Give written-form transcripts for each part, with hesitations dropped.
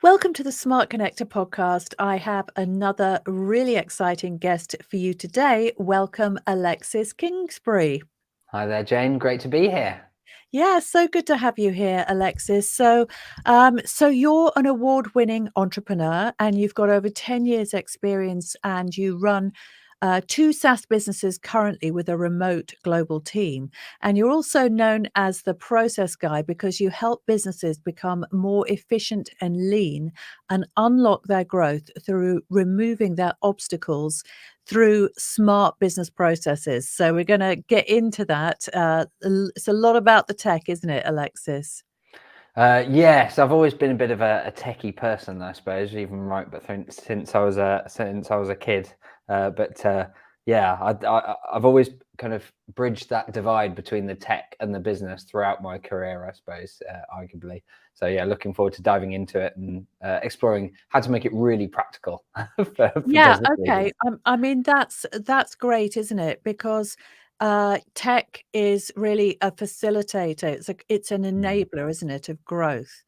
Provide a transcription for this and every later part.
Welcome to the Smart Connector podcast. I have another really exciting guest for you today. Welcome, Alexis Kingsbury. Hi there, Jane. Great to be here. Yeah, so good to have you here, Alexis. So you're an award-winning entrepreneur, and you've got over 10 years' experience, and you run two SaaS businesses currently with a remote global team. And you're also known as the process guy because you help businesses become more efficient and lean and unlock their growth through removing their obstacles through smart business processes. So we're going to get into that. It's a lot about the tech, isn't it, Alexis? Yes, I've always been a bit of a techie person, I suppose, even right, but since I was a kid. Yeah, I've always kind of bridged that divide between the tech and the business throughout my career, I suppose, arguably. So yeah, looking forward to diving into it and exploring how to make it really practical for Yeah, business okay. leaders. I mean, that's great, isn't it? Because tech is really a facilitator. It's an Mm. enabler, isn't it, of growth.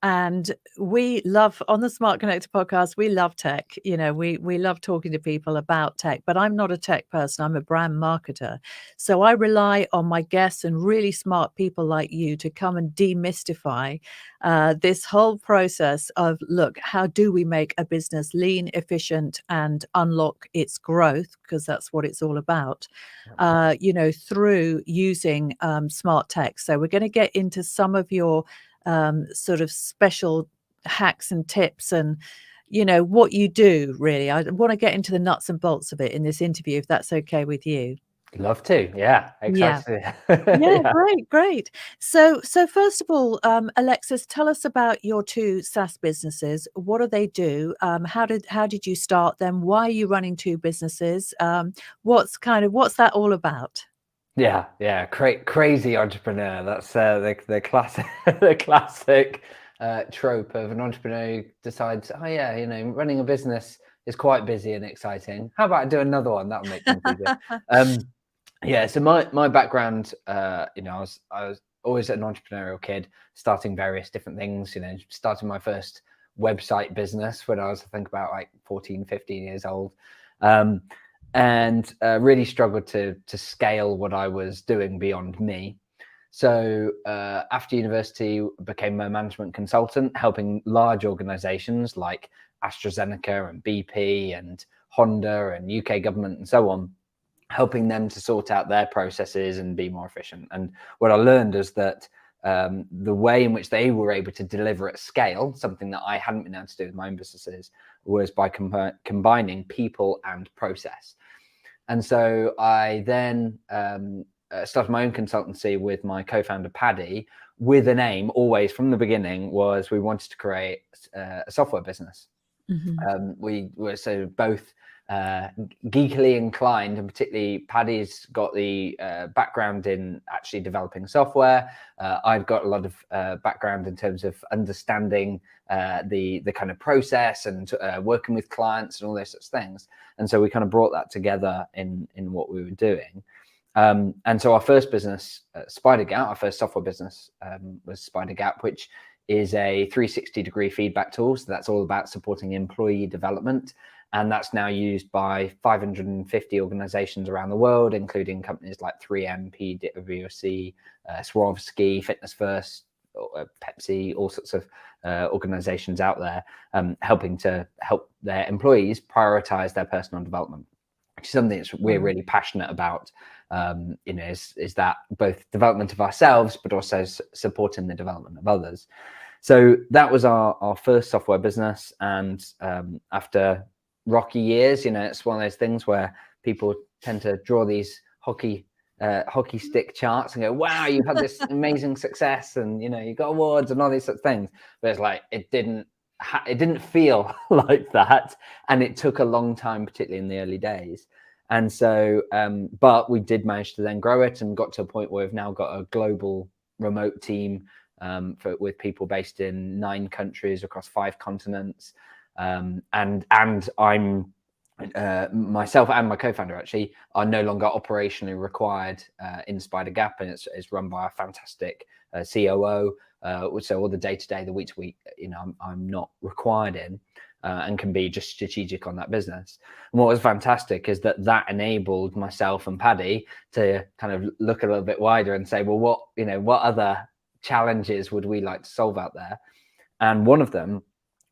And we love on the Smart Connector podcast, we love tech. You know, we love talking to people about tech, but I'm not a tech person. I'm a brand marketer. So I rely on my guests and really smart people like you to come and demystify this whole process of look, how do we make a business lean, efficient, and unlock its growth? Because that's what it's all about. Through using smart tech. So we're going to get into some of your sort of special hacks and tips and what you do really. I want to get into the nuts and bolts of it in this interview if that's okay with you. Love to. Yeah, Yeah. excited. Yeah, Yeah. great, great. So first of all, Alexis, tell us about your two SaaS businesses. What do they do? How did you start them? Why are you running two businesses? What's that all about? Yeah, crazy entrepreneur. That's the classic the classic trope of an entrepreneur who decides, oh yeah, running a business is quite busy and exciting. How about I do another one? That'll make things easier. Um, yeah, so my background, I was always an entrepreneurial kid, starting various different things. Starting my first website business when I was, I think, about like 14, 15 years old. Um, and really struggled to scale what I was doing beyond me. So after university, became a management consultant, helping large organizations like AstraZeneca and BP and Honda and UK government and so on, helping them to sort out their processes and be more efficient. And what I learned is that the way in which they were able to deliver at scale, something that I hadn't been able to do with my own businesses, was by combining people and process. And so I then started my own consultancy with my co-founder Paddy, with an aim always from the beginning was we wanted to create a software business. Mhm. We were so both geekily inclined, and particularly Paddy's got the background in actually developing software. I've got a lot of background in terms of understanding the kind of process and working with clients and all those sorts of things. And so we kind of brought that together in what we were doing. And so our first business, SpiderGap, our first software business was SpiderGap, which is a 360-degree feedback tool. So that's all about supporting employee development. And that's now used by 550 organizations around the world, including companies like 3M, PwC, Swarovski, Fitness First, Pepsi, all sorts of organizations out there, helping to help their employees prioritize their personal development, which is something that we're Wow. really passionate about. Is that both development of ourselves, but also supporting the development of others. So that was our first software business. And after rocky years, it's one of those things where people tend to draw these hockey stick charts and go, wow, you've had this amazing success, and you got awards and all these sorts of things. But it's like it didn't feel like that, and it took a long time, particularly in the early days. And so, but we did manage to then grow it and got to a point where we've now got a global remote team with people based in 9 countries across 5 continents. And I'm myself and my co-founder actually are no longer operationally required in SpiderGap, and it's run by a fantastic COO. So all the day-to-day, the week-to-week, I'm not required in, and can be just strategic on that business. And what was fantastic is that enabled myself and Paddy to kind of look a little bit wider and say, well, what other challenges would we like to solve out there? And one of them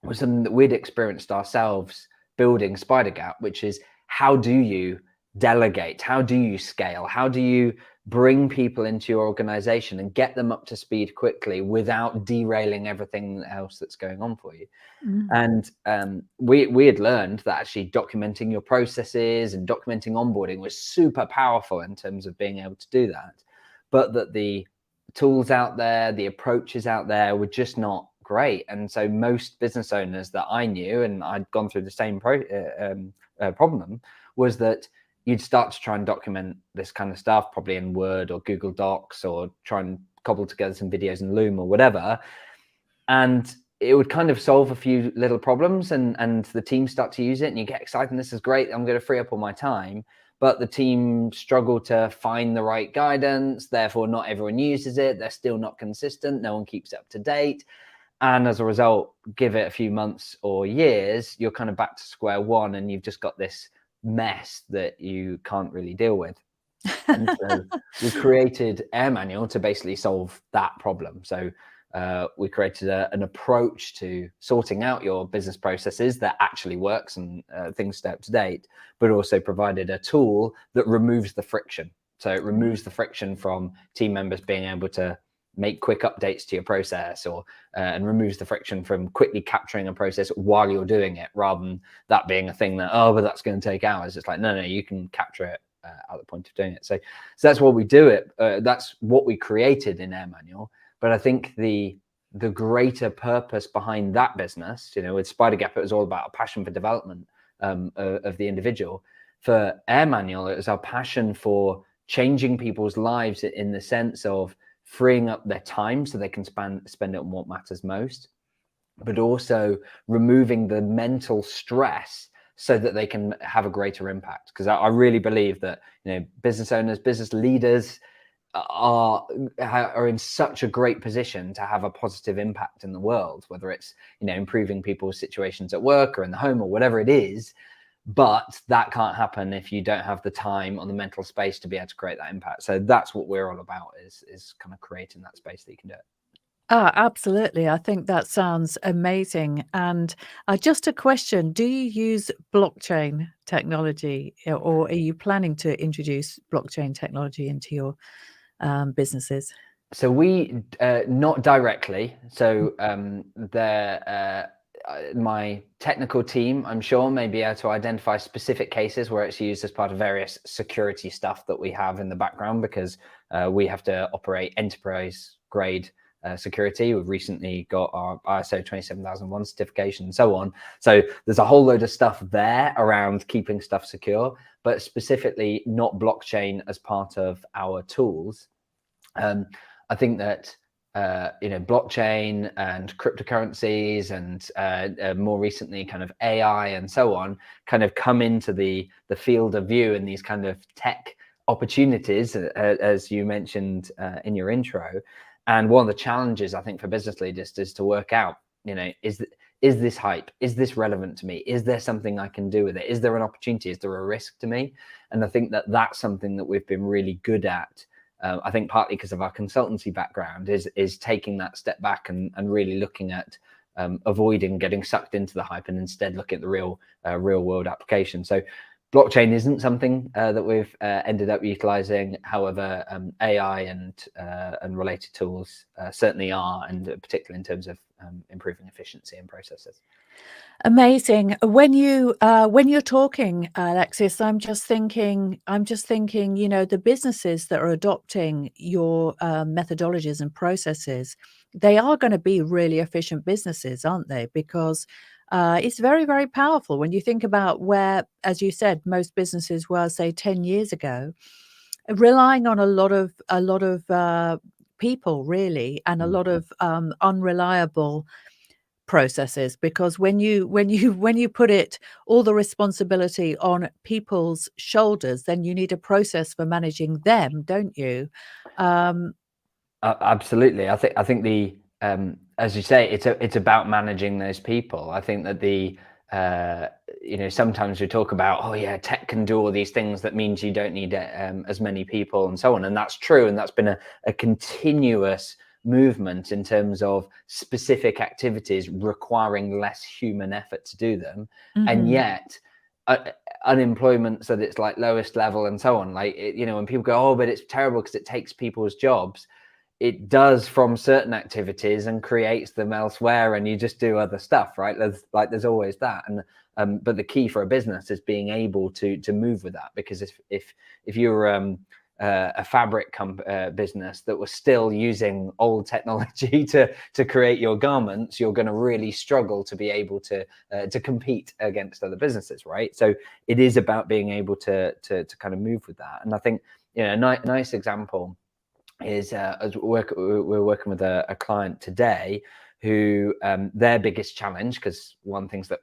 was something that we'd experienced ourselves building SpiderGap, which is, how do you delegate? How do you scale? How do you bring people into your organization and get them up to speed quickly without derailing everything else that's going on for you? And we had learned that actually documenting your processes and documenting onboarding was super powerful in terms of being able to do that, but that the tools out there, the approaches out there were just not great. And so most business owners that I knew, and I'd gone through the same problem, was that you'd start to try and document this kind of stuff, probably in Word or Google Docs, or try and cobble together some videos in Loom or whatever. And it would kind of solve a few little problems, and the team start to use it, and you get excited, and this is great, I'm going to free up all my time. But the team struggle to find the right guidance, therefore not everyone uses it, they're still not consistent, no one keeps it up to date. And as a result, give it a few months or years, you're kind of back to square one, and you've just got this mess that you can't really deal with. And so we created Air Manual to basically solve that problem. So we created an approach to sorting out your business processes that actually works and things stay up to date, but also provided a tool that removes the friction. So it removes the friction from team members being able to make quick updates to your process, or and removes the friction from quickly capturing a process while you're doing it, rather than that being a thing that, but that's going to take hours. It's like, no, you can capture it at the point of doing it. So that's what we do it. That's what we created in Air Manual. But I think the greater purpose behind that business, with SpiderGap, it was all about a passion for development of the individual. For Air Manual, it was our passion for changing people's lives in the sense of freeing up their time so they can spend it on what matters most, but also removing the mental stress so that they can have a greater impact. Because I really believe that business owners, business leaders are in such a great position to have a positive impact in the world, whether it's improving people's situations at work or in the home or whatever it is. But that can't happen if you don't have the time or the mental space to be able to create that impact. So that's what we're all about, is kind of creating that space that you can do it. Absolutely. I think that sounds amazing. And just a question, do you use blockchain technology, or are you planning to introduce blockchain technology into your businesses? So we not directly. So my technical team, I'm sure, may be able to identify specific cases where it's used as part of various security stuff that we have in the background, because we have to operate enterprise grade security. We've recently got our ISO 27001 certification and so on. So there's a whole load of stuff there around keeping stuff secure, but specifically not blockchain as part of our tools. I think that blockchain and cryptocurrencies and more recently kind of AI and so on kind of come into the field of view in these kind of tech opportunities, as you mentioned in your intro. And one of the challenges I think for business leaders is to work out, is this hype? Is this relevant to me? Is there something I can do with it? Is there an opportunity? Is there a risk to me? And I think that that's something that we've been really good at. I think partly because of our consultancy background, is taking that step back and really looking at avoiding getting sucked into the hype, and instead look at the real world application. So blockchain isn't something that we've ended up utilizing. However, AI and related tools certainly are, and particularly in terms of improving efficiency and processes. Amazing. When you're talking, Alexis, I'm just thinking, the businesses that are adopting your methodologies and processes, they are going to be really efficient businesses, aren't they? Because it's very, very powerful when you think about where, as you said, most businesses were, say, 10 years ago, relying on a lot of people, really, and a lot of unreliable processes, because when you put it all the responsibility on people's shoulders, then you need a process for managing them, don't you? Absolutely. I think the as you say, it's about managing those people. I think that sometimes we talk about, oh yeah, tech can do all these things. That means you don't need as many people and so on. And that's true. And that's been a continuous movement in terms of specific activities requiring less human effort to do them. And yet unemployment's at its like lowest level and so on. Like, when people go, oh, but it's terrible because it takes people's jobs. It does from certain activities and creates them elsewhere, and you just do other stuff, right? There's always that. And but the key for a business is being able to move with that, because if you're a fabric business that was still using old technology to create your garments, you're going to really struggle to be able to compete against other businesses, right? So it is about being able to kind of move with that. And I think a nice example is as we're working with a client today who their biggest challenge, because one thing's that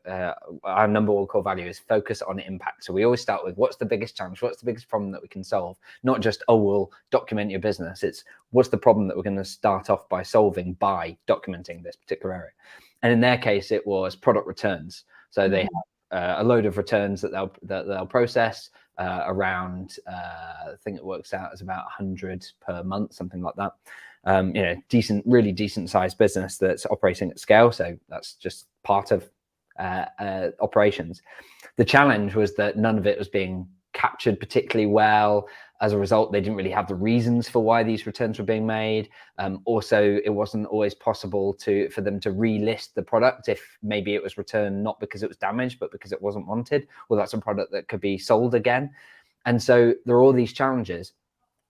our number one core value is focus on impact. So we always start with what's the biggest challenge, what's the biggest problem that we can solve, not just, oh, we'll document your business. It's what's the problem that we're going to start off by solving by documenting this particular area. And in their case, it was product returns. So they have a load of returns that they'll process. Around I think it works out as about 100 per month, something like that. Really decent sized business that's operating at scale. So that's just part of operations. The challenge was that none of it was being captured particularly well. As a result, they didn't really have the reasons for why these returns were being made. Also, it wasn't always possible for them to relist the product if maybe it was returned not because it was damaged, but because it wasn't wanted. Well, that's a product that could be sold again. And so there are all these challenges.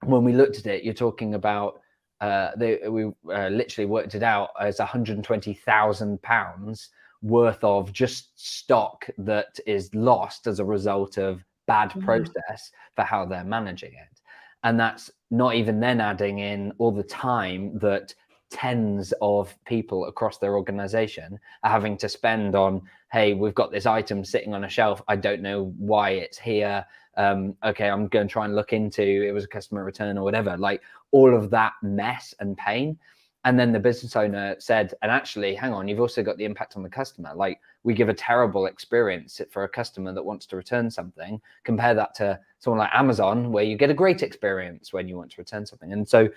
When we looked at it, you're talking about we literally worked it out as £120,000 worth of just stock that is lost as a result of bad process for how they're managing it. And that's not even then adding in all the time that tens of people across their organization are having to spend on, hey, we've got this item sitting on a shelf, I don't know why it's here. Okay, I'm going to try and look into it was a customer return or whatever, like all of that mess and pain. And then the business owner said, and actually, hang on, you've also got the impact on the customer. Like, we give a terrible experience for a customer that wants to return something. Compare that to someone like Amazon, where you get a great experience when you want to return something. And so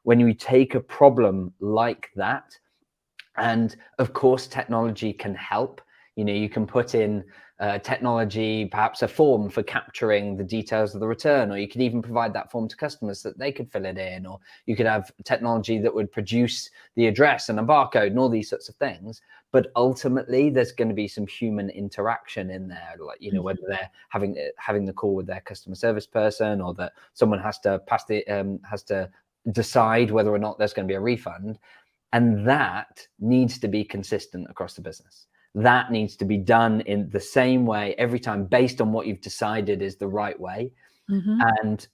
when you take a problem like that, and of course, technology can help. You can put in technology, perhaps a form for capturing the details of the return, or you could even provide that form to customers so that they could fill it in, or you could have technology that would produce the address and a barcode and all these sorts of things. But ultimately, there's going to be some human interaction in there, like whether they're having the call with their customer service person, or that someone has to decide whether or not there's going to be a refund, and that needs to be consistent across the business. That needs to be done in the same way every time, based on what you've decided is the right way. And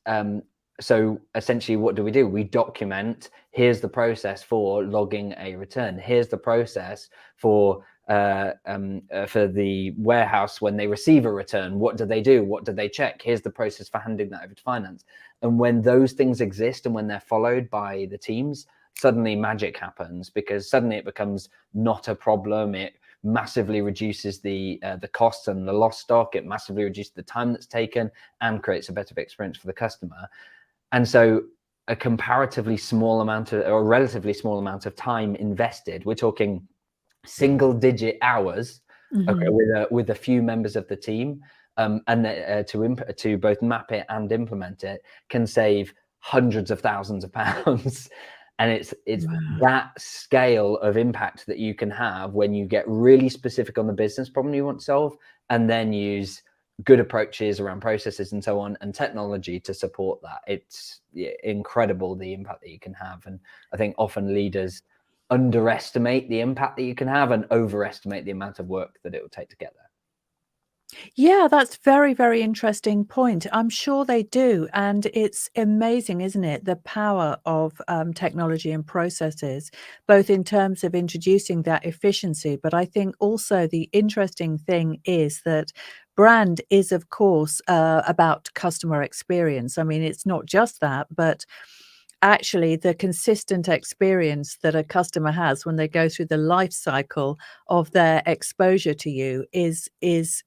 so essentially, what do? We document, here's the process for logging a return. Here's the process for the warehouse when they receive a return. What do they do? What do they check? Here's the process for handing that over to finance. And when those things exist and when they're followed by the teams, suddenly magic happens, because suddenly it becomes not a problem. It massively reduces the costs and the lost stock. It massively reduces the time that's taken and creates a better experience for the customer. And so a relatively small amount of time invested, we're talking single digit hours, okay, with a few members of the team, and to both map it and implement it, can save hundreds of thousands of pounds. And it's that scale of impact that you can have when you get really specific on the business problem you want to solve, and then use good approaches around processes and so on, and technology to support that. It's incredible the impact that you can have. And I think often leaders underestimate the impact that you can have and overestimate the amount of work that it will take to get there. Yeah, that's very, very interesting point. I'm sure they do, and it's amazing, isn't it, the power of technology and processes, both in terms of introducing that efficiency, but I think also the interesting thing is that brand is, of course, about customer experience. I mean, it's not just that, but actually the consistent experience that a customer has when they go through the life cycle of their exposure to you is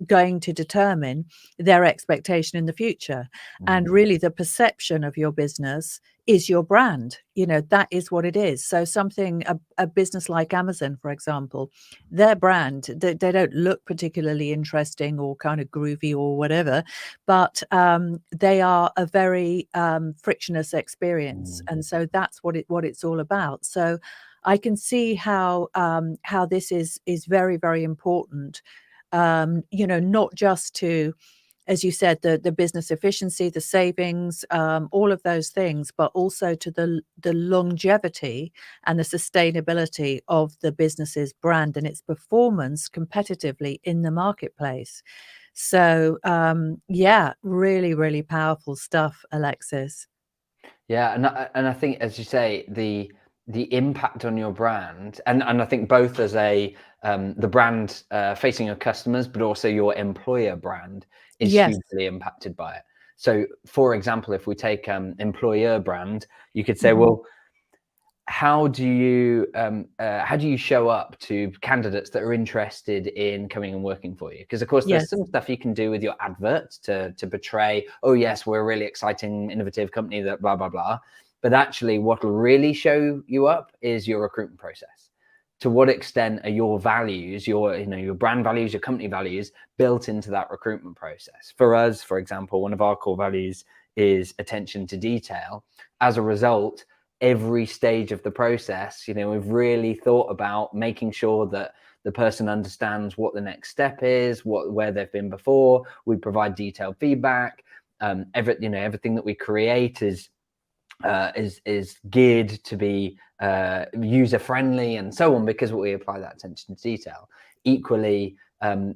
going to determine their expectation in the future. And Mm. really the perception of your business is your brand. You know, that is what it is. So something a business like Amazon, for example, their brand, they don't look particularly interesting or kind of groovy or whatever, but they are a very frictionless experience, Mm. and so that's what it's all about. So I can see how this is very, very important. You know, not just to, as you said, the business efficiency, the savings, all of those things, but also to the longevity and the sustainability of the business's brand and its performance competitively in the marketplace. So, yeah, really, really powerful stuff, Alexis. Yeah, and I think, as you say, the impact on your brand, and I think both as a the brand facing your customers, but also your employer brand is Yes. hugely impacted by it. So, for example, if we take employer brand, you could say, Mhm. well, how do you show up to candidates that are interested in coming and working for you? Because of course there's Yes. some stuff you can do with your adverts to portray, oh yes, we're a really exciting innovative company that blah blah blah, but actually what will really show you up is your recruitment process. To what extent are your values, your brand values, your company values built into that recruitment process? For us, for example, one of our core values is attention to detail. As a result, every stage of the process, we've really thought about making sure that the person understands what the next step is, where they've been before. We provide detailed feedback. Everything that we create is geared to be user friendly and so on, because we apply that attention to detail. Equally,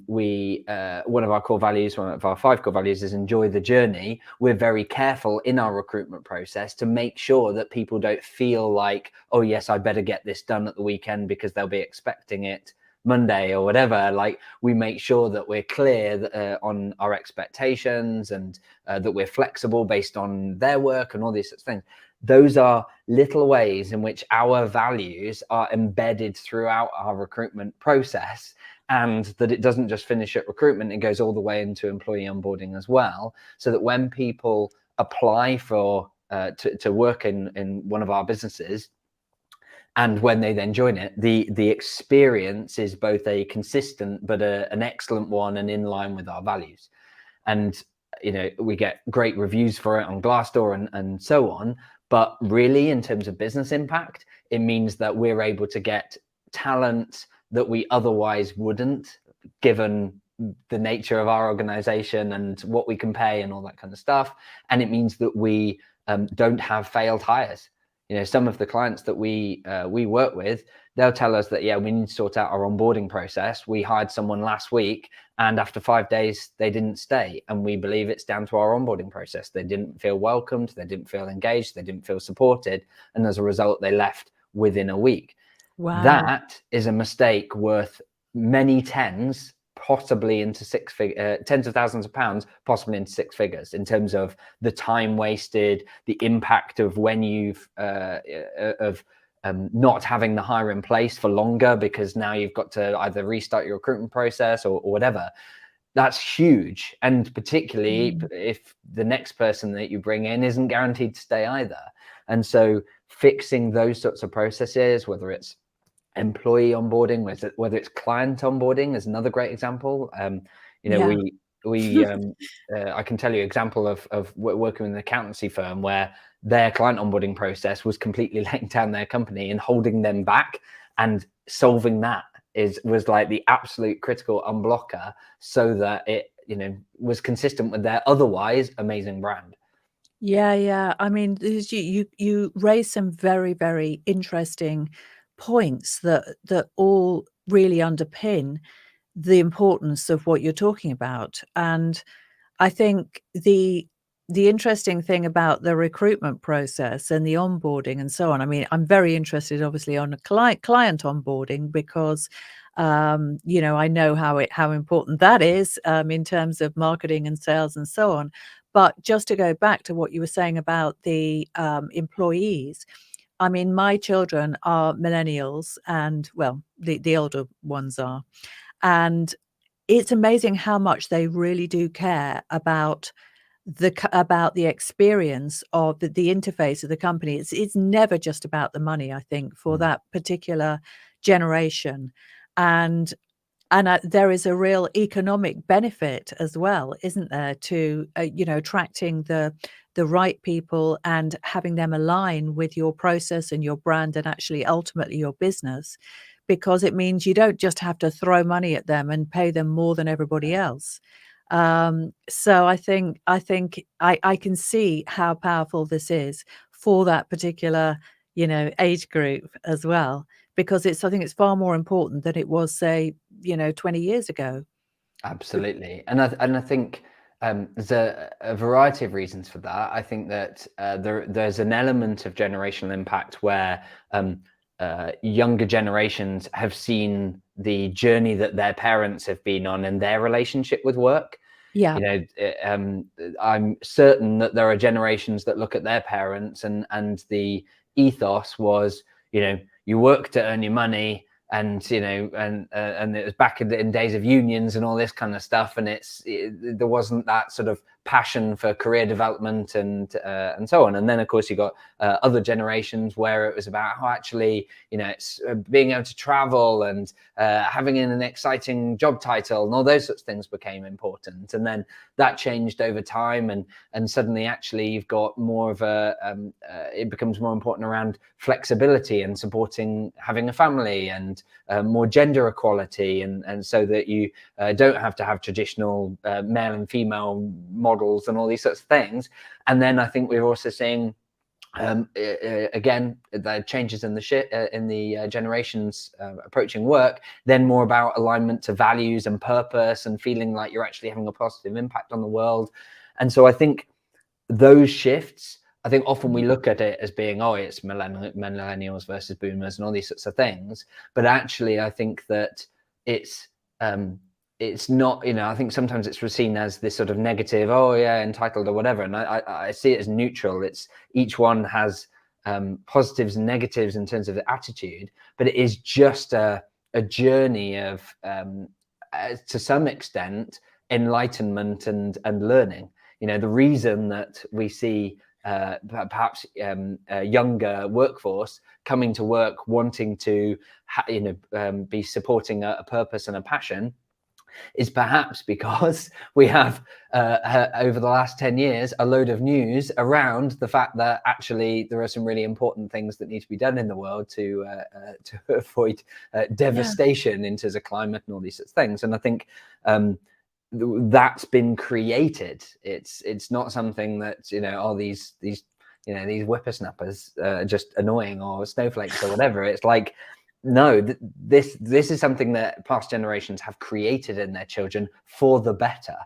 we one of our core values, one of our 5 core values, is enjoy the journey. We're very careful in our recruitment process to make sure that people don't feel like, oh yes, I better get this done at the weekend because they'll be expecting it Monday or whatever. Like, we make sure that we're clear on our expectations, and that we're flexible based on their work and all these sorts of things. Those are little ways in which our values are embedded throughout our recruitment process, and that it doesn't just finish at recruitment, it goes all the way into employee onboarding as well, so that when people apply for to work in one of our businesses, and when they then join it, the experience is both a consistent but an excellent one and in line with our values. And we get great reviews for it on Glassdoor and so on. But really, in terms of business impact, it means that we're able to get talent that we otherwise wouldn't, given the nature of our organization and what we can pay and all that kind of stuff. And it means that we don't have failed hires. Some of the clients that we work with, they'll tell us that, yeah, we need to sort out our onboarding process. We hired someone last week, and after 5 days they didn't stay, and we believe it's down to our onboarding process. They didn't feel welcomed, they didn't feel engaged, they didn't feel supported, and as a result they left within a week. Wow. That is a mistake worth many possibly into tens of thousands of pounds, possibly into 6 figures, in terms of the time wasted, the impact of when you've not having the hire in place for longer because now you've got to either restart your recruitment process or whatever. That's huge. And particularly Mm. if the next person that you bring in isn't guaranteed to stay either. And so fixing those sorts of processes, whether it's employee onboarding, whether it's client onboarding, is another great example. Yeah. We I can tell you an example of working with an accountancy firm where their client onboarding process was completely letting down their company and holding them back, and solving that was like the absolute critical unblocker, so that it was consistent with their otherwise amazing brand. Yeah, yeah. I mean, you raise some very, very interesting points that all really underpin the importance of what you're talking about. And I think the interesting thing about the recruitment process and the onboarding and so on, I mean, I'm very interested obviously on a client onboarding because I know how important that is in terms of marketing and sales and so on. But just to go back to what you were saying about the employees, I mean, my children are millennials, and well, the older ones are, and it's amazing how much they really do care about the experience of the interface of the company. It's never just about the money, I think, for that particular generation. And there is a real economic benefit as well, isn't there, to attracting the right people and having them align with your process and your brand and actually ultimately your business, because it means you don't just have to throw money at them and pay them more than everybody else. So I can see how powerful this is for that particular age group as well, because I think it's far more important than it was, say, 20 years ago. Absolutely. And I think there's a variety of reasons for that. I think that there's an element of generational impact where younger generations have seen the journey that their parents have been on in their relationship with work. Yeah. I'm certain that there are generations that look at their parents and the ethos was, you work to earn your money, and and it was back in days of unions and all this kind of stuff, and there wasn't that sort of passion for career development and so on. And then of course you got other generations where it was about how actually it's being able to travel and having an exciting job title and all those sorts of things became important. And then that changed over time, and suddenly actually you've got more of it becomes more important around flexibility and supporting having a family and more gender equality, and so that you don't have to have traditional male and female models and all these sorts of things. And then I think we're also seeing again the changes in the generations approaching work, then more about alignment to values and purpose and feeling like you're actually having a positive impact on the world. And so I think those shifts, I think often we look at it as being, it's millennials versus boomers and all these sorts of things. But actually, I think that it's not, I think sometimes it's seen as this sort of negative, entitled or whatever. And I see it as neutral. It's each one has positives and negatives in terms of the attitude, but it is just a journey of, to some extent, enlightenment and learning. The reason that we see perhaps a younger workforce coming to work wanting to be supporting a purpose and a passion is perhaps because we have over the last 10 years a load of news around the fact that actually there are some really important things that need to be done in the world to avoid devastation in terms of climate and all these sorts of things. And I think that's been created. It's not something that these whippersnappers just annoying or snowflakes or whatever. It's like, no, this is something that past generations have created in their children for the better.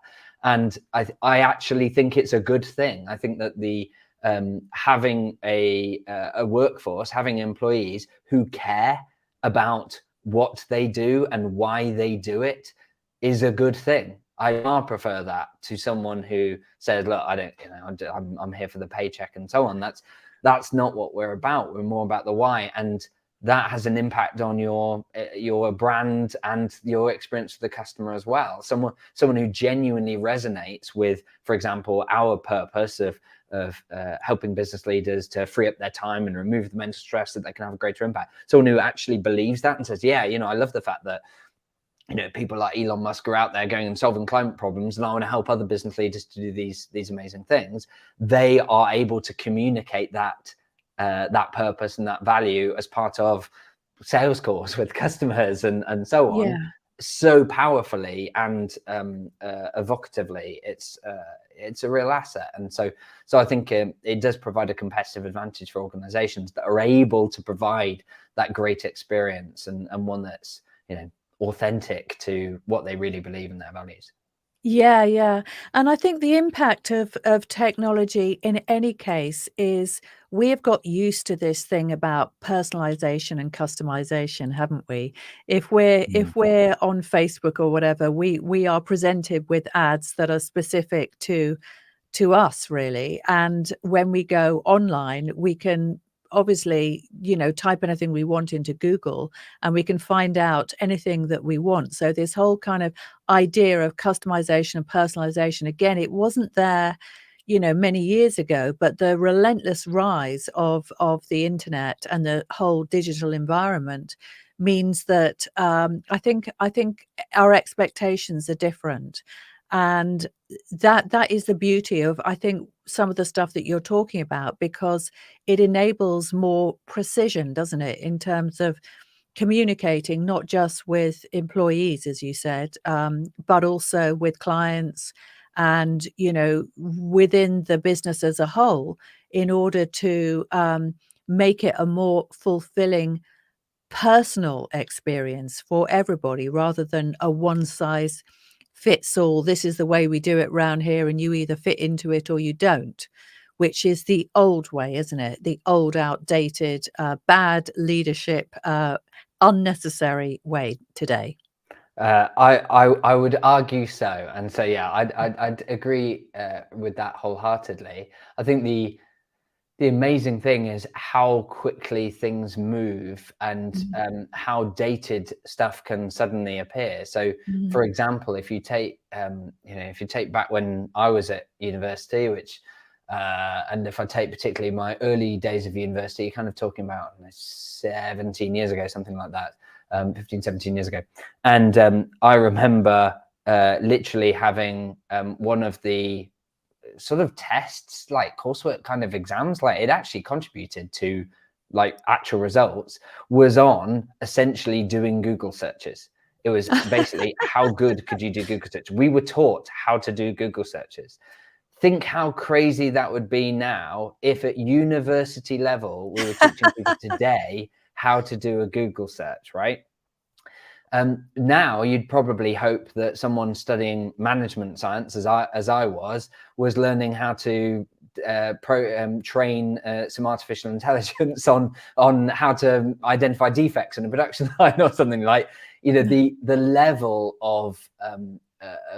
And I actually think it's a good thing. I think that the having a workforce, having employees who care about what they do and why they do it is a good thing. I far prefer that to someone who says, look, I don't, I'm here for the paycheck and so on. That's not what we're about. We're more about the why. And that has an impact on your brand and your experience with the customer as well. Someone who genuinely resonates with, for example, our purpose of helping business leaders to free up their time and remove the mental stress so that they can have a greater impact. Someone who actually believes that and says, yeah, I love the fact that people like Elon Musk are out there going and solving climate problems, and I want to help other business leaders to do these amazing things. They are able to communicate that purpose and that value as part of sales calls with customers and so on, so powerfully and evocatively. It's a real asset. And so I think it does provide a competitive advantage for organizations that are able to provide that great experience and one that's authentic to what they really believe in their values. Yeah, yeah. And I think the impact of technology in any case is we have got used to this thing about personalization and customization, haven't we? Mm. If we're on Facebook or whatever, we are presented with ads that are specific to us really. And when we go online, we can obviously, type anything we want into Google and we can find out anything that we want. So this whole kind of idea of customization and personalization, again, it wasn't there, many years ago, but the relentless rise of the internet and the whole digital environment means that I think our expectations are different. And that is the beauty of, I think, some of the stuff that you're talking about, because it enables more precision, doesn't it, in terms of communicating not just with employees, as you said, but also with clients and, within the business as a whole, in order to make it a more fulfilling personal experience for everybody rather than a one size fits all. This is the way we do it round here, and you either fit into it or you don't, which is the old way, isn't it? The old, outdated, bad leadership, unnecessary way today. I would argue so, and so yeah, I'd agree with that wholeheartedly. I think the amazing thing is how quickly things move and how dated stuff can suddenly appear. So, Mhm. for example, if you take if you take back when I was at university, which and if I take particularly my early days of university, you're kind of talking about 17 years ago, something like that, 15, 17 years ago. And I remember literally having one of the sort of tests, like coursework kind of exams, like it actually contributed to like actual results, was on essentially doing Google searches. It was basically how good could you do Google search? We were taught how to do Google searches. Think how crazy that would be now if at university level we were teaching people today how to do a Google search, right? Now you'd probably hope that someone studying management science, as I was learning how to train some artificial intelligence on how to identify defects in a production line or something. Like, the level of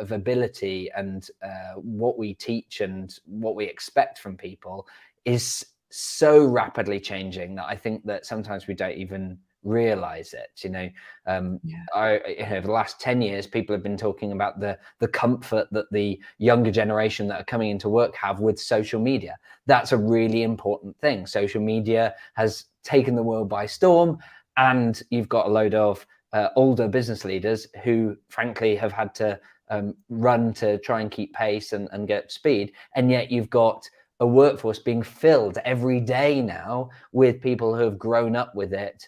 ability and what we teach and what we expect from people is so rapidly changing that I think that sometimes we don't even realize it. Yeah. Over the last 10 years, people have been talking about the comfort that the younger generation that are coming into work have with social media. That's a really important thing. Social media has taken the world by storm, and you've got a load of older business leaders who frankly have had to run to try and keep pace and get speed, and yet you've got a workforce being filled every day now with people who have grown up with it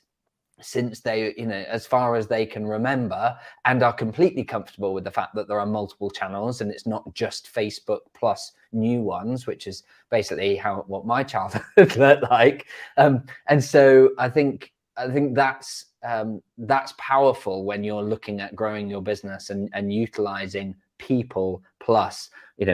since they, as far as they can remember, and are completely comfortable with the fact that there are multiple channels and it's not just Facebook plus new ones, which is basically what my childhood looked like. And so I think that's powerful when you're looking at growing your business and utilizing people plus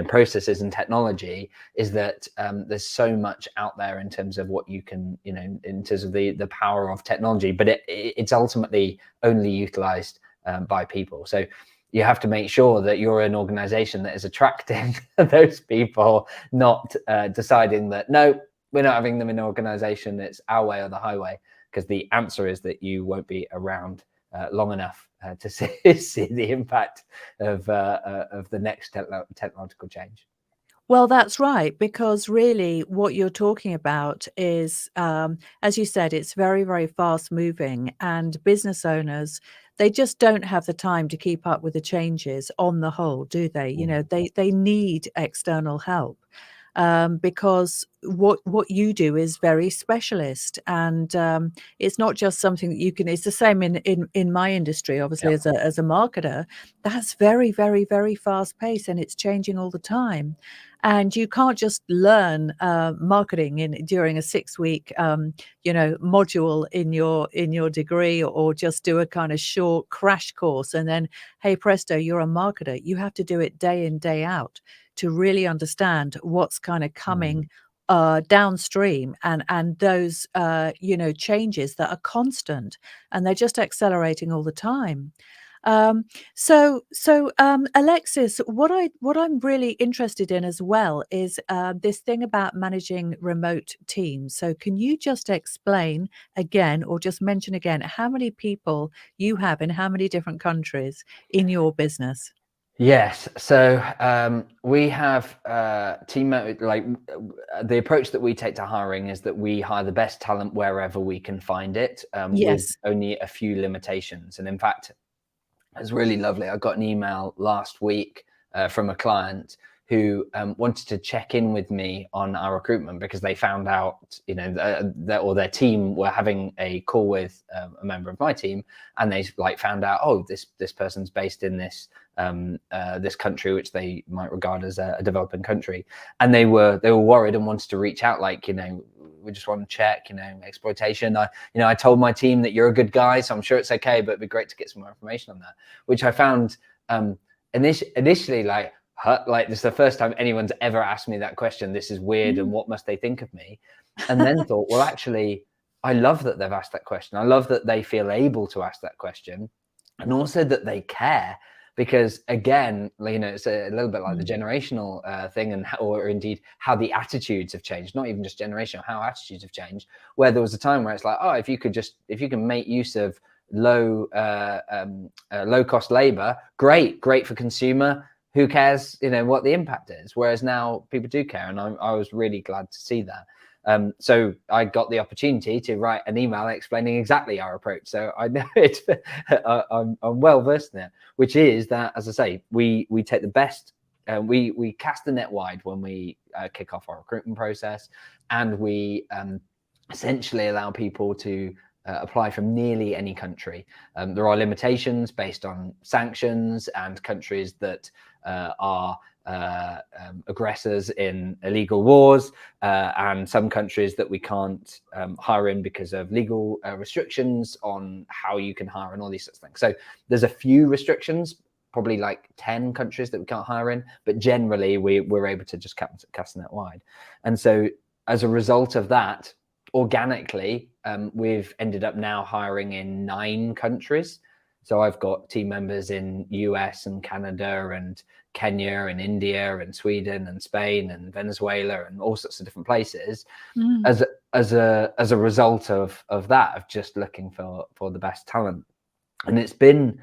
processes and technology, is that there's so much out there in terms of what you can, in terms of the power of technology, but it's ultimately only utilized by people. So you have to make sure that you're an organization that is attracting those people, not deciding that no, we're not having them in an organization, it's our way or the highway, because the answer is that you won't be around long enough to see the impact of the next technological change. Well, that's right, because really what you're talking about is, as you said, it's very, very fast moving, and business owners, they just don't have the time to keep up with the changes on the whole, do they? Mm. They need external help. because what you do is very specialist, and it's not just something that you can. It's the same in my industry, obviously, Yeah. as a marketer. That's very, very, very fast paced, and it's changing all the time. And you can't just learn marketing during a 6-week module in your degree, or just do a kind of short crash course and then, hey presto, you're a marketer. You have to do it day in, day out to really understand what's kind of coming downstream, and those changes that are constant, and they're just accelerating all the time. Alexis, what I'm really interested in as well is this thing about managing remote teams. So can you just explain again, or just mention again, how many people you have in how many different countries in your business? Yes. So we have the approach that we take to hiring is that we hire the best talent wherever we can find it, with Yes. only a few limitations. And in fact, it's really lovely. I got an email last week from a client who wanted to check in with me on our recruitment because they found out, or their team were having a call with a member of my team, and they found out, oh, this person's based in this this country, which they might regard as a developing country, and they were worried and wanted to reach out, we just want to check, exploitation. I told my team that you're a good guy, so I'm sure it's okay, but it'd be great to get some more information on that, which I found initially this is the first time anyone's ever asked me that question. This is weird, and what must they think of me? And then thought, well, actually, I love that they've asked that question. I love that they feel able to ask that question, and also that they care. Because again, it's a little bit like the generational thing, or indeed how the attitudes have changed. Not even just generational, how attitudes have changed. Where there was a time where it's like, oh, if you can make use of low cost labor, great for consumer. Who cares, what the impact is? Whereas now people do care, and I was really glad to see that. So I got the opportunity to write an email explaining exactly our approach. So I know it. I'm well versed in it, which is that, as I say, we take the best. We cast the net wide when we kick off our recruitment process, and we essentially allow people to apply from nearly any country. There are limitations based on sanctions and countries that are aggressors in illegal wars, and some countries that we can't hire in because of legal restrictions on how you can hire and all these sorts of things. So there's a few restrictions, probably like 10 countries that we can't hire in, but generally we're able to just cast the net wide. And so as a result of that, organically, we've ended up now hiring in 9 countries. So I've got team members in US and Canada and Kenya and India and Sweden and Spain and Venezuela and all sorts of different places, as a result of that, of just looking for the best talent. And it's been,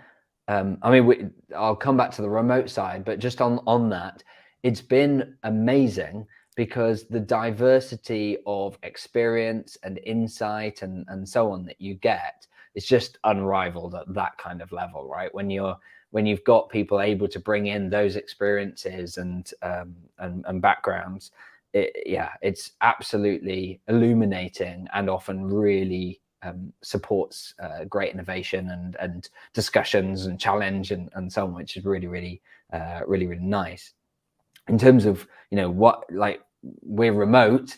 I'll come back to the remote side, but just on that, it's been amazing, because the diversity of experience and insight and so on that you get is just unrivaled at that kind of level, right? When you've got people able to bring in those experiences and backgrounds, it's absolutely illuminating, and often really supports great innovation and discussions and challenge and so on, which is really nice. In terms of we're remote,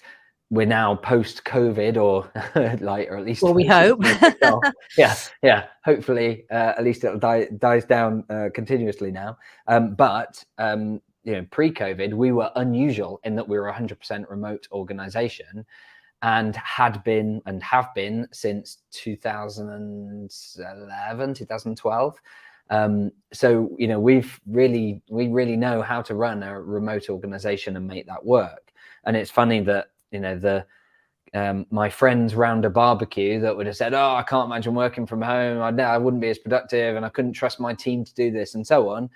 we're now post COVID, or at least, well, we hope. yeah hopefully at least it'll dies down continuously now, but pre-COVID we were unusual in that we were 100% remote organization, and have been since 2011 2012. So we really know how to run a remote organization and make that work. And it's funny that my friends round a barbecue that would have said, oh, I can't imagine working from home, I wouldn't be as productive, and I couldn't trust my team to do this and so on,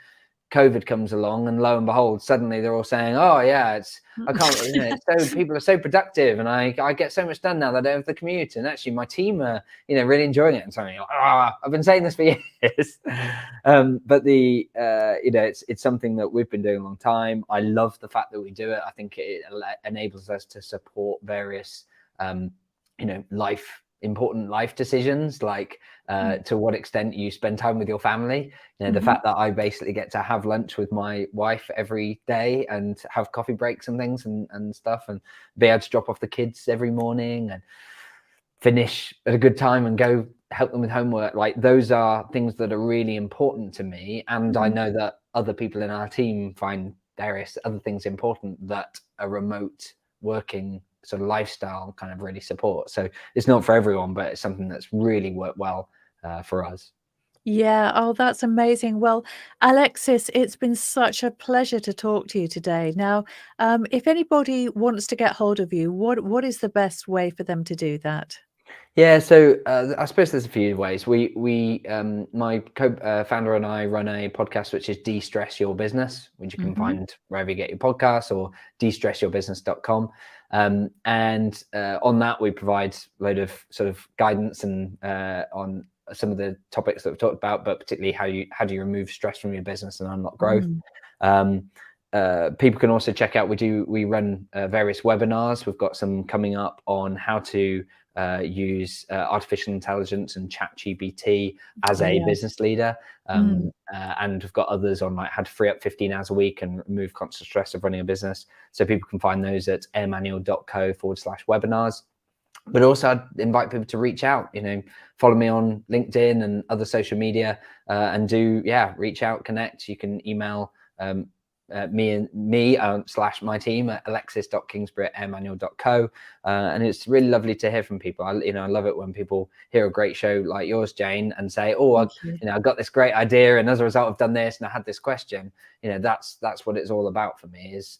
COVID comes along, and lo and behold, suddenly they're all saying, "Oh yeah, I can't, it's so people are so productive, and I get so much done now that I don't have the commute, and actually my team are really enjoying it." And so I've been saying this for years, but it's something that we've been doing a long time. I love the fact that we do it. I think it enables us to support various important life decisions, like to what extent you spend time with your family. The fact that I basically get to have lunch with my wife every day and have coffee breaks and things and stuff, and be able to drop off the kids every morning and finish at a good time and go help them with homework. Like, those are things that are really important to me, and I know that other people in our team find various other things important that a remote working sort of lifestyle kind of really support. So it's not for everyone, but it's something that's really worked well for us. Yeah. Oh, that's amazing. Well, Alexis, it's been such a pleasure to talk to you today. Now, if anybody wants to get hold of you, what is the best way for them to do that? Yeah, so I suppose there's a few ways. My co-founder and I run a podcast which is De-Stress Your Business, which you can find wherever you get your podcasts, or destressyourbusiness.com. And on that, we provide a load of sort of guidance and on some of the topics that we've talked about, but particularly how do you remove stress from your business and unlock growth. People can also check out, we run various webinars. We've got some coming up on how to use artificial intelligence and ChatGPT as a business leader, and we've got others on like how to free up 15 hours a week and remove constant stress of running a business. So people can find those at airmanual.co/webinars. But also, I'd invite people to reach out, follow me on LinkedIn and other social media, and reach out, connect. You can email me / my team at alexis.kingsbury@airmanual.co, and it's really lovely to hear from people. I love it when people hear a great show like yours, Jane, and say, "Oh, I got this great idea, and as a result, I've done this, and I had this question." That's what it's all about for me, is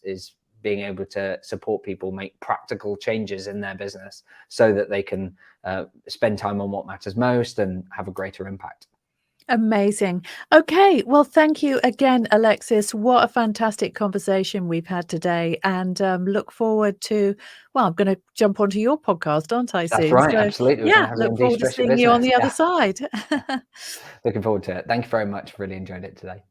being able to support people make practical changes in their business so that they can spend time on what matters most and have a greater impact. Amazing. Okay. Well, thank you again, Alexis. What a fantastic conversation we've had today, and look forward to, well, I'm going to jump onto your podcast, aren't I, That's soon? right. So, Absolutely. We're going to have you look on forward to De-Stress Your seeing you on Business. the other side. Looking forward to it. Thank you very much. Really enjoyed it today.